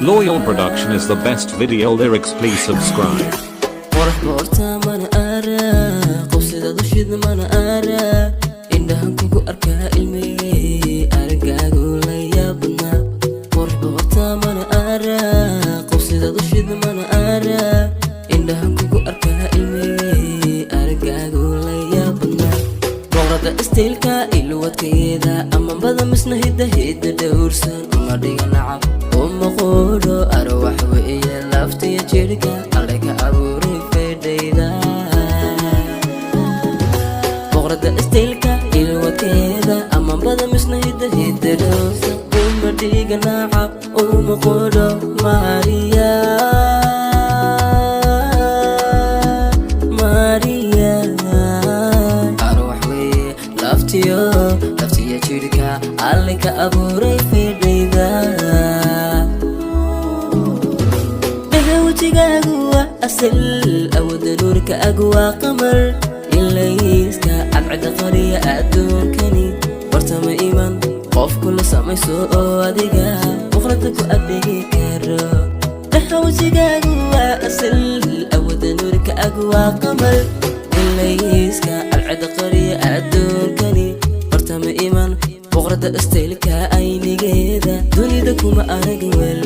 Loyal Production is the best video lyrics. Please subscribe. قرح بورتا من أرى قصيدة دشيد من أرى إنها كوكو أركا علمي أرقا أقول يا بنا قرح بورتا من أرى قصيدة دشيد من أرى إنها كوكو أركا علمي أرقا أقول يا بنا boqorada Stelka ilwad keeda ama bada misna hidda dowrsan uma dhiga nacab uma qodo arwax weeye laftiya jirka alka abuuray fedayda boqorada Stelka ilwad keeda ama bada misna hidda dowrsan uma dhiga nacab uma qodo Maria laftiya jirka alka abuuray fedayda wajigaagu waa asal awooda nuurka agu waa qamar ilayska cadcada qariya adduunkani bartama iman qof kula samayso oo adiga boqorada ku adeegi karo wajigaagu waa asal awooda nuurka agu waa qamar ilayska cadcada qariya adduunkani bartama iman boqorada Stelka aynigeeda dunida kuma arag weel